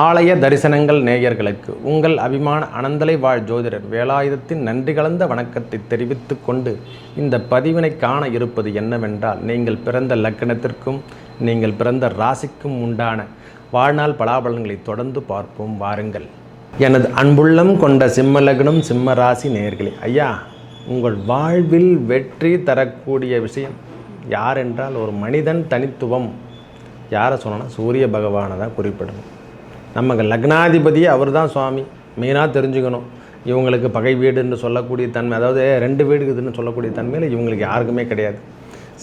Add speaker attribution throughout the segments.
Speaker 1: ஆலய தரிசனங்கள் நேயர்களுக்கு உங்கள் அபிமான அனந்தலை வாழ் ஜோதிடர் வேலாயுதத்தின் நன்றி கலந்த வணக்கத்தை தெரிவித்து கொண்டு இந்த பதிவினை காண இருப்பது என்னவென்றால், நீங்கள் பிறந்த லக்னத்திற்கும் நீங்கள் பிறந்த ராசிக்கும் உண்டான வாழ்நாள் பலாபலன்களை தொடர்ந்து பார்ப்போம் வாருங்கள். எனது அன்புள்ளம் கொண்ட சிம்ம லக்னம் சிம்ம ராசி நேயர்களே, ஐயா உங்கள் வாழ்வில் வெற்றி தரக்கூடிய விஷயம் யார் என்றால் ஒரு மனிதன் தனித்துவம். யாரை சொன்னோன்னா சூரிய பகவானை தான் குறிப்பிடணும். நமக்கு லக்னாதிபதியே அவர் தான் சுவாமி. மெயினாக தெரிஞ்சுக்கணும், இவங்களுக்கு பகை வீடுன்னு சொல்லக்கூடிய தன்மை, அதாவது 2 வீடு இருக்குதுன்னு சொல்லக்கூடிய தன்மையில் இவங்களுக்கு யாருக்குமே கிடையாது.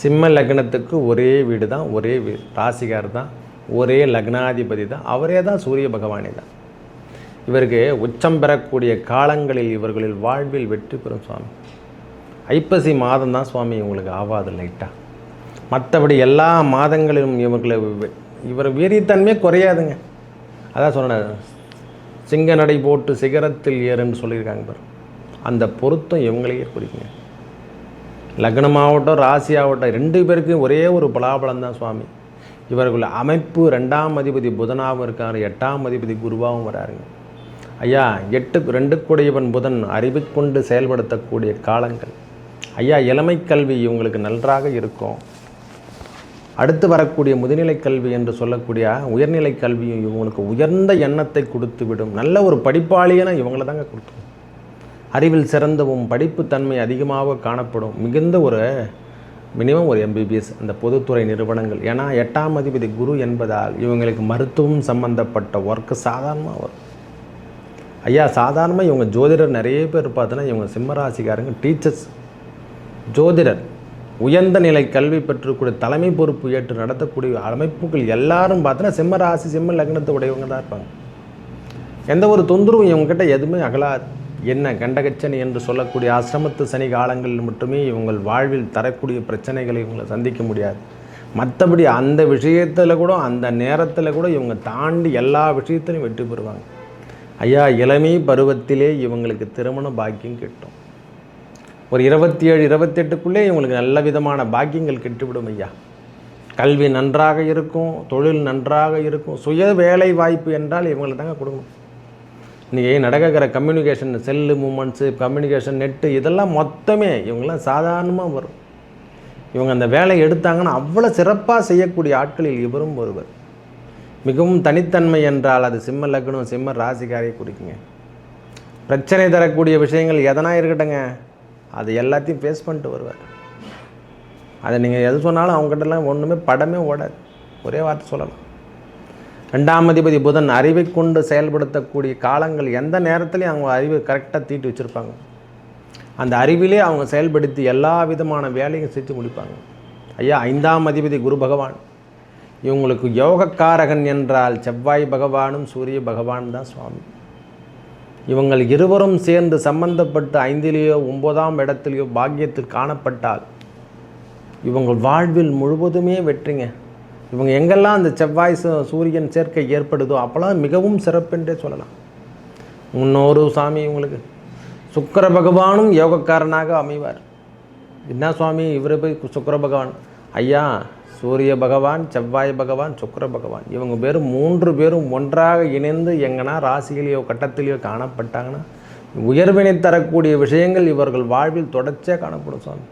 Speaker 1: சிம்ம லக்னத்துக்கு ஒரே வீடு தான், ஒரே ராசிகார் தான், ஒரே லக்னாதிபதி தான், அவரே தான் சூரிய பகவானே தான். இவருக்கு உச்சம் பெறக்கூடிய காலங்களில் இவர்களில் வாழ்வில் வெற்றி பெறும் சுவாமி. ஐப்பசி மாதம் தான் சுவாமி இவங்களுக்கு ஆவாது லைட்டாக. மற்றபடி எல்லா மாதங்களிலும் இவர் வீரியத்தன்மையே குறையாதுங்க. அதான் சொன்னேன், சிங்க நடை போட்டு சிகரத்தில் ஏறுன்னு சொல்லியிருக்காங்க பாரு, அந்த பொருத்தம் இவங்களையே குறிக்குங்க. லக்னமாகட்டும் ராசி ஆகட்டும் 2 பேருக்கும் ஒரே ஒரு பலாபலம் தான் சுவாமி. இவர்கள் அமைப்பு 2ஆம் அதிபதி புதனாகவும் இருக்கார், 8ஆம் அதிபதி குருவாகவும் வராருங்க. ஐயா 2 கூடையவன் புதன் அறிவிக்கொண்டு செயல்படுத்தக்கூடிய காலங்கள். ஐயா இளமை கல்வி இவங்களுக்கு நன்றாக இருக்கும். அடுத்து வரக்கூடிய முதுநிலை கல்வி என்று சொல்லக்கூடிய உயர்நிலை கல்வியும் இவங்களுக்கு உயர்ந்த எண்ணத்தை கொடுத்து விடும். நல்ல ஒரு படிப்பாளியான இவங்களை தாங்க கொடுத்துரும். அறிவில் சிறந்தவும் படிப்பு தன்மை அதிகமாக காணப்படும். மிகுந்த ஒரு மினிமம் ஒரு MBBS அந்த பொதுத்துறை நிறுவனங்கள். ஏன்னா 8ஆம் அதிபதி குரு என்பதால் இவங்களுக்கு மருத்துவம் சம்பந்தப்பட்ட ஒர்க்கு சாதாரணமாக வரும். ஐயா சாதாரணமாக இவங்க ஜோதிடர் நிறைய பேர் பார்த்தோன்னா இவங்க சிம்மராசிக்காரங்க டீச்சர்ஸ், ஜோதிடர், உயர்ந்த நிலை கல்வி பெற்றக்கூடிய தலைமை பொறுப்பு ஏற்று நடத்தக்கூடிய அமைப்புகள் எல்லாரும் பார்த்தோன்னா சிம்ம ராசி சிம்ம லக்னத்தை உடையவங்க தான் இருப்பாங்க. எந்த ஒரு தொந்தரவும் இவங்ககிட்ட எதுவுமே அகலாது. என்ன கண்டகச்சனி என்று சொல்லக்கூடிய ஆசிரமத்து சனி காலங்களில் மட்டுமே இவங்கள் வாழ்வில் தரக்கூடிய பிரச்சனைகளை இவங்களை சந்திக்க முடியாது. மற்றபடி அந்த விஷயத்தில் கூட அந்த நேரத்தில் கூட இவங்க தாண்டி எல்லா விஷயத்திலையும் வெற்றி பெறுவாங்க. ஐயா இளமை பருவத்திலே இவங்களுக்கு திருமண பாக்கியம் கிட்டும். ஒரு 27, 28க்குள்ளே இவங்களுக்கு நல்ல விதமான பாக்கியங்கள் கெட்டுவிடும். ஐயா கல்வி நன்றாக இருக்கும், தொழில் நன்றாக இருக்கும், சுய வேலை வாய்ப்பு என்றால் இவங்களுக்கு தாங்க கொடுக்கணும். இன்றைக்கி நடக்கிற communication, cell moments, communication, net, இதெல்லாம் மொத்தமே இவங்களாம் சாதாரணமாக வரும். இவங்க அந்த வேலையை எடுத்தாங்கன்னா அவ்வளோ சிறப்பாக செய்யக்கூடிய ஆட்களில் இவரும் ஒருவர். மிகவும் தனித்தன்மை என்றால் அது சிம்ம லக்னம் சிம்ம ராசிக்காரையை குறிக்குங்க. பிரச்சனை தரக்கூடிய விஷயங்கள் எதனா இருக்கட்டுங்க, அது எல்லாத்தையும் ஃபேஸ் பண்ணிட்டு வருவார். அதை நீங்கள் எது சொன்னாலும் அவங்ககிட்டலாம் ஒன்றுமே படமே ஓடாது. ஒரே வார்த்தை சொல்லலாம், 2ஆம் அதிபதி புதன் அறிவை கொண்டு செயல்படுத்தக்கூடிய காலங்கள். எந்த நேரத்துலையும் அவங்க அறிவை கரெக்டாக தீட்டி வச்சுருப்பாங்க. அந்த அறிவிலே அவங்க செயல்படுத்தி எல்லா விதமான வேலையும் செஞ்சு முடிப்பாங்க. ஐயா 5ஆம் அதிபதி குரு பகவான். இவங்களுக்கு யோகக்காரகன் என்றால் செவ்வாய் பகவானும் சூரிய பகவான் தான் சுவாமி. இவங்கள் இருவரும் சேர்ந்து சம்பந்தப்பட்டு 5லேயோ 9ஆம் இடத்துலையோ பாக்கியத்தில் காணப்பட்டால் இவங்கள் வாழ்வில் முழுவதுமே வெற்றிங்க. இவங்க எங்கெல்லாம் அந்த செவ்வாய் சூரியன் சேர்க்கை ஏற்படுதோ அப்போலாம் மிகவும் சிறப்பென்றே சொல்லலாம். முன்னோரு சாமி இவங்களுக்கு சுக்கிர பகவானும் யோகக்காரனாக அமைவார். என்ன சுவாமி இவரை போய் சுக்கிர பகவான்? ஐயா சூரிய பகவான், செவ்வாய் பகவான், சுக்கிர பகவான், இவங்க 3 பேரும் ஒன்றாக இணைந்து எங்கன்னா ராசியிலேயோ கட்டத்திலேயோ காணப்பட்டாங்கன்னா உயர்வினை தரக்கூடிய விஷயங்கள் இவர்கள் வாழ்வில் தொடர்ச்சியாக காணப்படும் சுவாமி.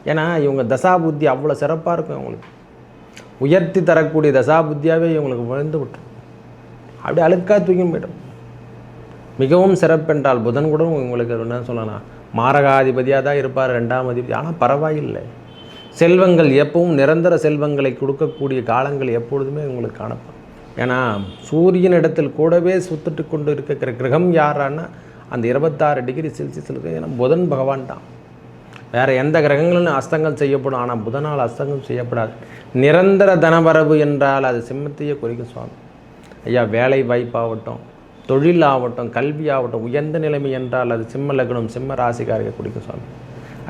Speaker 1: ஏன்னா இவங்க தசாபுத்தி அவ்வளோ சிறப்பாக இருக்கும். இவங்களுக்கு உயர்த்தி தரக்கூடிய தசாபுத்தியாகவே இவங்களுக்கு விழுந்து விட்டுரும். அப்படி அழுக்காக தூக்கி போய்டும். மிகவும் சிறப்பென்றால் புதன் கூட உங்களுக்கு என்ன சொல்லலாம், மாரகாதிபதியாக தான் இருப்பார், 2ஆம் அதிபதி. ஆனால் பரவாயில்லை, செல்வங்கள் எப்பவும் நிரந்தர செல்வங்களை கொடுக்கக்கூடிய காலங்கள் எப்பொழுதுமே உங்களுக்கு காணப்படும். ஏன்னா சூரியன் இடத்தில் கூடவே சுத்திட்டு கொண்டு இருக்கிற கிரகம் யாரான்னா அந்த 26 டிகிரி செல்சியஸில் இருக்குது. ஏன்னா புதன் பகவான் தான். வேறு எந்த கிரகங்களும் அஸ்தங்கள் செய்யப்படும், ஆனால் புதனால் அஸ்தங்கம் செய்யப்படாது. நிரந்தர தனவரவு என்றால் அது சிம்மத்தையே குறிக்கும் சுவாமி. ஐயா வேலை வாய்ப்பாகட்டும், தொழில் ஆகட்டும், கல்வி ஆகட்டும், உயர்ந்த நிலைமை என்றால் அது சிம்ம லக்னம் சிம்ம ராசிக்காரரை குறிக்கும் சுவாமி.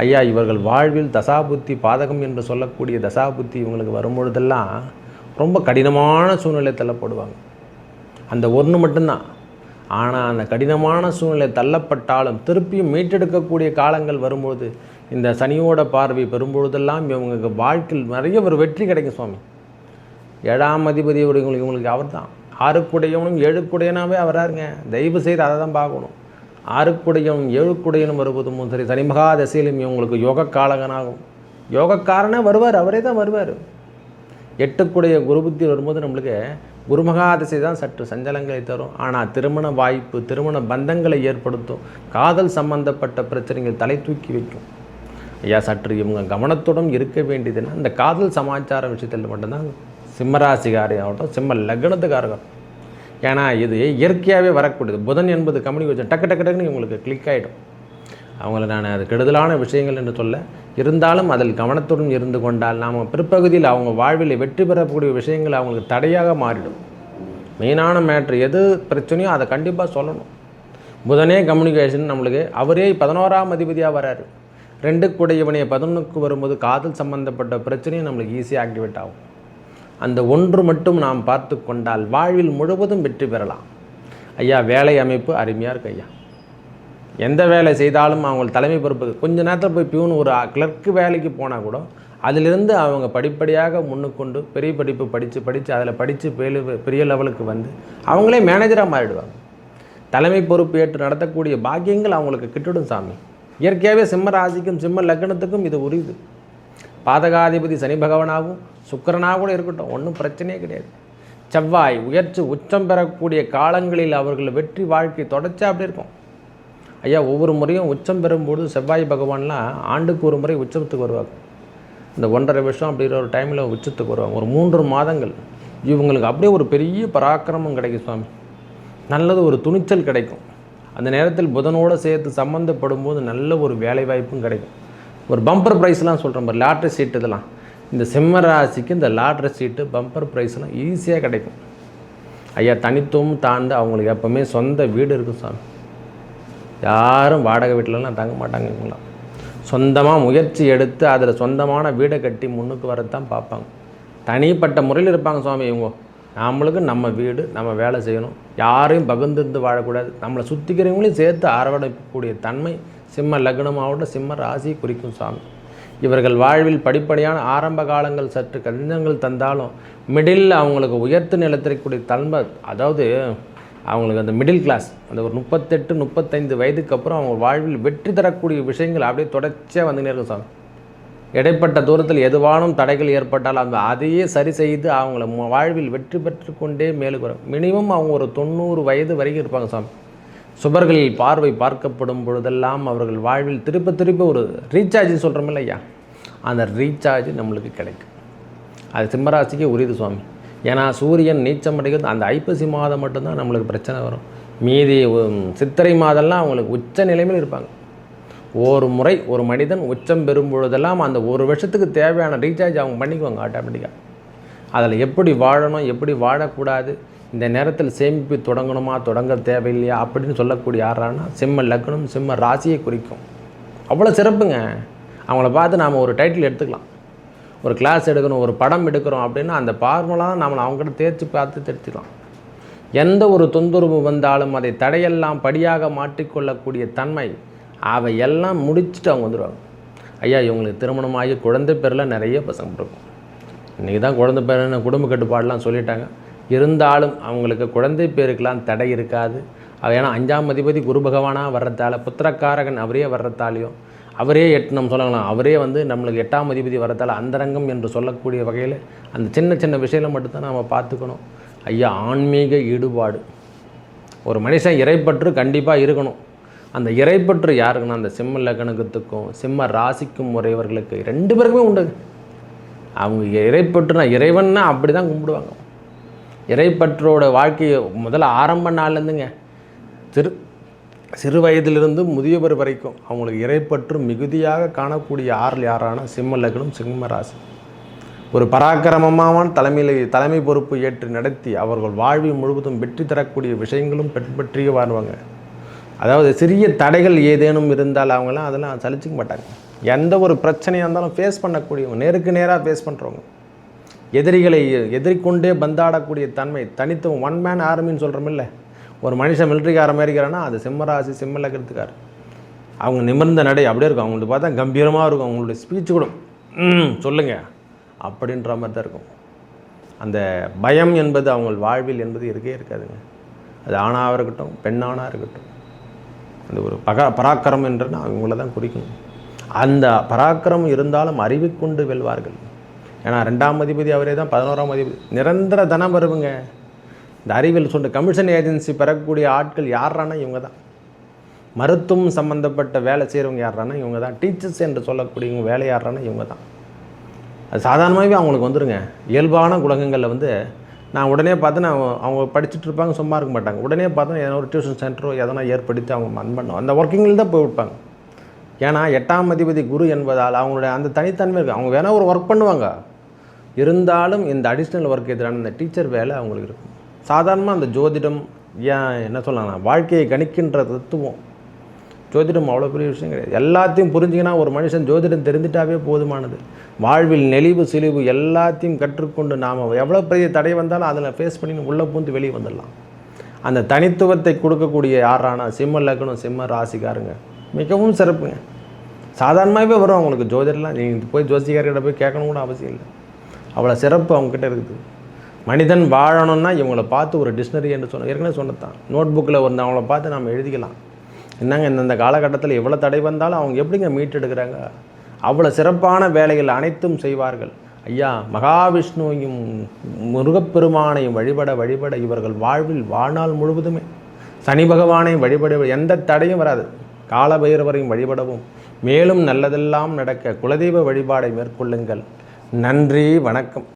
Speaker 1: ஐயா இவர்கள் வாழ்வில் தசாபுத்தி பாதகம் என்று சொல்லக்கூடிய தசாபுத்தி இவங்களுக்கு வரும்பொழுதெல்லாம் ரொம்ப கடினமான சூழ்நிலை தள்ளப்படுவாங்க. அந்த ஒன்று மட்டும்தான். ஆனால் அந்த கடினமான சூழ்நிலை தள்ளப்பட்டாலும் திருப்பியும் மீட்டெடுக்கக்கூடிய காலங்கள் வரும்போது இந்த சனியோட பார்வை பெறும்பொழுதெல்லாம் இவங்களுக்கு வாழ்க்கையில் நிறைய ஒரு வெற்றி கிடைக்கும் சுவாமி. 7ஆம் அதிபதி இவங்களுக்கு அவர் தான். 6 7 வராருங்க. தயவு செய்து அதை தான் பார்க்கணும். 6 வருவதும் சரி, சனி மகா தசையிலும் இவங்களுக்கு யோக காலகனாகும். யோகக்காரனே வருவார், அவரே தான் வருவார். 8 குருபுத்தி வரும்போது நம்மளுக்கு குருமகா திசை தான் சற்று சஞ்சலங்களை தரும். ஆனால் திருமண வாய்ப்பு, திருமண பந்தங்களை ஏற்படுத்தும். காதல் சம்பந்தப்பட்ட பிரச்சனைகள் தலை தூக்கி வைக்கும். ஐயா, சற்று இவங்க கவனத்துடன் இருக்க வேண்டியதுன்னா இந்த காதல் சமாச்சார விஷயத்தில் மட்டும்தான் சிம்மராசிகாரியாகட்டும், சிம்ம லக்னத்துக்காரர்கள். ஏன்னா இது இயற்கையாகவே வரக்கூடியது. புதன் என்பது கம்யூனிகேஷன் டக்கு டக்குன்னு இவங்களுக்கு கிளிக் ஆகிடும். அவங்கள நான் அது கெடுதலான விஷயங்கள் என்று சொல்ல, இருந்தாலும் அதில் கவனத்துடன் இருந்து கொண்டால் நாம் பிற்பகுதியில் அவங்க வாழ்வில் வெற்றி பெறக்கூடிய விஷயங்கள் அவங்களுக்கு தடையாக மாறிடும். மெயினான மேட்ரு எது பிரச்சனையோ அதை கண்டிப்பாக சொல்லணும். புதனே கம்யூனிகேஷன் நம்மளுக்கு, அவரே 11ஆம் அதிபதியாக வராரு. 2 11க்கு வரும்போது காதல் சம்பந்தப்பட்ட பிரச்சனையும் நம்மளுக்கு ஈஸியாக ஆக்டிவேட் ஆகும். அந்த ஒன்று மட்டும் நாம் பார்த்து கொண்டால் வாழ்வில் முழுவதும் வெற்றி பெறலாம். ஐயா, வேலை அமைப்பு அருமையாக இருக்கு ஐயா. எந்த வேலை செய்தாலும் அவங்க தலைமை பொறுப்புக்கு கொஞ்ச நேரத்தில் போய் பியூன் ஒரு கிளர்க்கு வேலைக்கு போனால் கூட அதிலிருந்து அவங்க படிப்படியாக முன்னுக்கொண்டு பெரிய படிப்பு படித்து அதில் படித்து பெரிய லெவலுக்கு வந்து அவங்களே மேனேஜராக மாறிடுவாங்க. தலைமை பொறுப்பு ஏற்று நடத்தக்கூடிய பாக்கியங்கள் அவங்களுக்கு கிட்டிடும் சாமி. இயற்கையாகவே சிம்ம ராசிக்கும் சிம்ம லக்னத்துக்கும் இது உரியுது. பாதகாதிபதி சனி பகவானாகவும் சுக்கிரனாக கூட இருக்கட்டும், ஒன்றும் பிரச்சனையே கிடையாது. செவ்வாய் உயர்ச்சி உச்சம் பெறக்கூடிய காலங்களில் அவர்கள் வெற்றி வாழ்க்கை தொடர்ச்சி அப்படி இருக்கும். ஐயா, ஒவ்வொரு முறையும் உச்சம் பெறும்போது செவ்வாய் பகவான்லாம் ஆண்டுக்கு ஒரு முறை உச்சத்துக்கு வருவாங்க. இந்த 1.5 வருஷம் அப்படிங்கிற ஒரு டைமில் உச்சத்துக்கு வருவாங்க. ஒரு 3 மாதங்கள் இவங்களுக்கு அப்படியே ஒரு பெரிய பராக்கிரமம் கிடைக்கும் சுவாமி. நல்லது ஒரு துணிச்சல் கிடைக்கும். அந்த நேரத்தில் புதனோடு சேர்த்து சம்மந்தப்படும் போது நல்ல ஒரு வேலை வாய்ப்பும் கிடைக்கும். ஒரு பம்பர் ப்ரைஸ்லாம் சொல்கிற மாதிரி லாட்ரி சீட்டு இதெல்லாம், இந்த சிம்ம ராசிக்கு இந்த லாட்ரி சீட்டு பம்பர் ப்ரைஸ்லாம் ஈஸியாக கிடைக்கும். ஐயா, தனித்துவம் தாழ்ந்து அவங்களுக்கு எப்போவுமே சொந்த வீடு இருக்கும் சாமி. யாரும் வாடகை வீட்டிலலாம் தங்க மாட்டாங்க. இவங்களாம் சொந்தமாக முயற்சி எடுத்து அதில் சொந்தமான வீடை கட்டி முன்னுக்கு வரத்தான் பார்ப்பாங்க. தனிப்பட்ட முறையில் இருப்பாங்க சுவாமி இவங்க. நம்மளுக்கு நம்ம வீடு, நம்ம வேலை செய்யணும், யாரையும் பகிர்ந்து வாழக்கூடாது, நம்மளை சுற்றிக்கிறவங்களையும் சேர்த்து அரவணைக்கக்கூடிய தன்மை சிம்ம லக்னமாகட்டும் சிம்ம ராசி குறிக்கும் சாமி. இவர்கள் வாழ்வில் படிப்படியான ஆரம்ப காலங்கள் சற்று கடினங்கள் தந்தாலும் மிடில் அவங்களுக்கு உயர்த்து நிலத்திற்கக்கூடிய தன்மை, அதாவது அவங்களுக்கு அந்த மிடில் கிளாஸ் அந்த ஒரு 38 35 வயதுக்கு அப்புறம் அவங்க வாழ்வில் வெற்றி தரக்கூடிய விஷயங்கள் அப்படியே தொடர்ச்சியாக வந்துனே இருக்கும் சாமி. இடைப்பட்ட தூரத்தில் எதுவானும் தடைகள் ஏற்பட்டால் அந்த அதையே சரி செய்து அவங்கள வாழ்வில் வெற்றி பெற்று கொண்டே மேலுக்கு வரும். மினிமம் அவங்க ஒரு 90 வயது வரைக்கும் இருப்பாங்க சாமி. சுபர்களில் பார்வை பார்க்கப்படும் பொழுதெல்லாம் அவர்கள் வாழ்வில் திருப்ப ஒரு ரீசார்ஜ் சொல்கிறோமில்ல ஐயா, அந்த ரீசார்ஜ் நம்மளுக்கு கிடைக்கும். அது சிம்மராசிக்கே உரியது சுவாமி. ஏன்னா சூரியன் நீச்சம் அடைகிறது அந்த ஐப்பசி மாதம் மட்டும்தான் நம்மளுக்கு பிரச்சனை வரும். மீதி சித்திரை மாதம்லாம் அவங்களுக்கு உச்ச நிலைமையில் இருப்பாங்க. ஒரு முறை ஒரு மனிதன் உச்சம் பெறும் பொழுதெல்லாம் அந்த ஒரு வருஷத்துக்கு தேவையான ரீசார்ஜ் அவங்க பண்ணிக்குவாங்க ஆட்டோமேட்டிக்காக. அதில் எப்படி வாழணும், எப்படி வாழக்கூடாது, இந்த நேரத்தில் சேமிப்பு தொடங்கணுமா தொடங்க தேவையில்லையா அப்படின்னு சொல்லக்கூடிய யாரானா சிம்ம லக்னம் சிம்ம ராசியை குறிக்கும். அவ்வளோ சிறப்புங்க. அவங்கள பார்த்து நாம் ஒரு டைட்டில் எடுத்துக்கலாம். ஒரு கிளாஸ் எடுக்கணும், ஒரு படம் எடுக்கிறோம் அப்படின்னா அந்த ஃபார்முலாக நம்மளை அவங்ககிட்ட தேர்ச்சி பார்த்து தெரிஞ்சுக்கலாம். எந்த ஒரு தொந்தரவு வந்தாலும் அதை தடையெல்லாம் படியாக மாற்றிக்கொள்ளக்கூடிய தன்மை அவையெல்லாம் முடிச்சுட்டு அவங்க வந்துடுவாங்க. ஐயா, இவங்களுக்கு திருமணமாகி குழந்தை பேரில் நிறைய பசங்க இருக்கும். இன்றைக்கி தான் குழந்தை பேருன்னு குடும்ப கட்டுப்பாடெலாம் சொல்லிட்டாங்க. இருந்தாலும் அவங்களுக்கு குழந்தை பேருக்கெலாம் தடை இருக்காது. ஏன்னா 5ஆம் அதிபதி குரு பகவானாக வர்றதால, புத்திரக்காரகன் அவரே வர்றதாலையும், அவரே நம்ம சொல்லலாம், அவரே நம்மளுக்கு 8ஆம் அதிபதி வரதால் அந்தரங்கம் என்று சொல்லக்கூடிய வகையில் அந்த சின்ன விஷயங்களை மட்டும்தான் நாம் பார்த்துக்கணும். ஐயா, ஆன்மீக ஈடுபாடு ஒரு மனுஷன் இறைப்பற்று கண்டிப்பாக இருக்கணும். அந்த இறைப்பற்று யாருக்குன்னா அந்த சிம்ம லக்னத்துக்கும் சிம்ம ராசிக்கும் உடையவர்களுக்கு 2 பேருக்குமே உண்டு. அவங்க இறைப்பற்றுனா இறைவன்னா அப்படி தான் கும்பிடுவாங்க. இறைப்பற்றோட வாழ்க்கையை முதல்ல ஆரம்ப நாள்லேருந்துங்க சிறு வயதிலிருந்து முதியவர் வரைக்கும் அவங்களுக்கு இறைப்பற்று மிகுதியாக காணக்கூடிய யாரான சிம்ம லக்னம் சிம்ம ராசி. ஒரு பராக்கிரமமான தலைமை பொறுப்பு ஏற்று நடத்தி அவர்கள் வாழ்வில் முழுவதும் வெற்றி தரக்கூடிய விஷயங்களும் பெற்றியே வாழ்வாங்க. அதாவது சிறிய தடைகள் ஏதேனும் இருந்தால் அவங்களாம் அதெல்லாம் சலிச்சிக்க மாட்டாங்க. எந்த ஒரு பிரச்சனையாக இருந்தாலும் ஃபேஸ் பண்ணக்கூடியவங்க, நேருக்கு நேராக ஃபேஸ் பண்ணுறவங்க, எதிரிகளை எதிர்கொண்டே பந்தாடக்கூடிய தன்மை, தனித்துவம், 1 மேன் ஆர்மின்னு சொல்கிறோமில்ல. ஒரு மனுஷன் மிலிட்ரிக்கார மாதிரிக்கிறான்னா அது சிம்மராசி சிம்ம லக்னத்துக்கார். அவங்க நிமிர்ந்த நடை அப்படியே இருக்கும். அவங்களுக்கு பார்த்தா கம்பீரமாக இருக்கும். அவங்களுடைய ஸ்பீச் கூட சொல்லுங்கள் அப்படின்ற மாதிரி தான் இருக்கும். அந்த பயம் என்பது அவங்க வாழ்வில் என்பது இருக்கே இருக்காதுங்க. அது ஆணாக இருக்கட்டும், பெண்ணானாக இருக்கட்டும். அந்த ஒரு பராக்கிரம் என்றுன்னா அவங்கள தான் குறிக்கணும். அந்த பராக்கிரம் இருந்தாலும் அறிவை கொண்டு வெல்வார்கள். ஏன்னா 2ஆம் அதிபதி அவரே தான், 11ஆம் அதிபதி. நிரந்தர தனம் வருவுங்க. இந்த அறிவியல் சொல்ற கமிஷன் ஏஜென்சி பெறக்கூடிய ஆட்கள் யாரானா இவங்க தான். மருத்துவம் சம்மந்தப்பட்ட வேலை செய்கிறவங்க யாரானா இவங்க தான். டீச்சர்ஸ் என்று சொல்லக்கூடியவங்க வேலை யாரானா இவங்க தான். அது சாதாரணமாகவே அவங்களுக்கு வந்துடுங்க. இயல்பான குணங்களில் வந்து நான் உடனே பார்த்து அவங்க படிச்சுட்டு இருப்பாங்க, சும்மா இருக்க மாட்டாங்க. உடனே பார்த்தா எதனா ஒரு டியூஷன் சென்டரோ எதனா ஏற்படுத்தி அவங்க பண்ணணும். அந்த ஒர்க்கிங்கில் தான் போய் விட்பாங்க. ஏன்னா 8ஆம் அதிபதி குரு என்பதால் அவங்களுடைய அந்த தனித்தன்மை இருக்குது. அவங்க வேணால் ஒரு ஒர்க் பண்ணுவாங்க, இருந்தாலும் இந்த அடிஷ்னல் ஒர்க் எதிரான இந்த டீச்சர் வேலை அவங்களுக்கு இருக்கும். சாதாரணமாக அந்த ஜோதிடம் என்ன சொல்லலாம், வாழ்க்கையை கணிக்கின்ற தத்துவம். ஜோதிடம் அவ்வளோ பெரிய விஷயம் கிடையாது. எல்லாத்தையும் புரிஞ்சிங்கன்னா ஒரு மனுஷன் ஜோதிடம் தெரிஞ்சிட்டாவே போதுமானது. வாழ்வில் நெளிவு சிலிவு எல்லாத்தையும் கற்றுக்கொண்டு நாம் எவ்வளோ பெரிய தடை வந்தாலும் அதில் ஃபேஸ் பண்ணி உள்ளே பூந்து வெளியே வந்துடலாம். அந்த தனித்துவத்தை கொடுக்கக்கூடிய யாரானா சிம்ம லக்னம், சிம்ம ராசிக்காருங்க மிகவும் சிறப்புங்க. சாதாரணமாகவே வரும் அவங்களுக்கு ஜோதிடலாம். நீங்கள் போய் ஜோசிகார்கிட்ட போய் கேட்கணும் கூட அவசியம் இல்லை. அவ்வளோ சிறப்பு அவங்ககிட்ட இருக்குது. மனிதன் வாழணும்னா இவங்களை பார்த்து ஒரு டிக்ஷனரி என்று ஏற்கனவே சொன்னதான். நோட் புக்கில் வந்து அவங்கள பார்த்து நம்ம எழுதிக்கலாம். என்னங்க இந்த காலகட்டத்தில் எவ்வளோ தடை வந்தாலும் அவங்க எப்படிங்க மீட்டெடுக்கிறாங்க. அவ்வளோ சிறப்பான வேலைகள் அனைத்தும் செய்வார்கள். ஐயா, மகாவிஷ்ணுவையும் முருகப்பெருமானையும் வழிபட இவர்கள் வாழ்வில் வாழ்நாள் முழுவதுமே சனி பகவானையும் வழிபட எந்த தடையும் வராது. காலபைரவரையும் வழிபடவும், மேலும் நல்லதெல்லாம் நடக்க குலதெய்வ வழிபாடை மேற்கொள்ளுங்கள். நன்றி, வணக்கம்.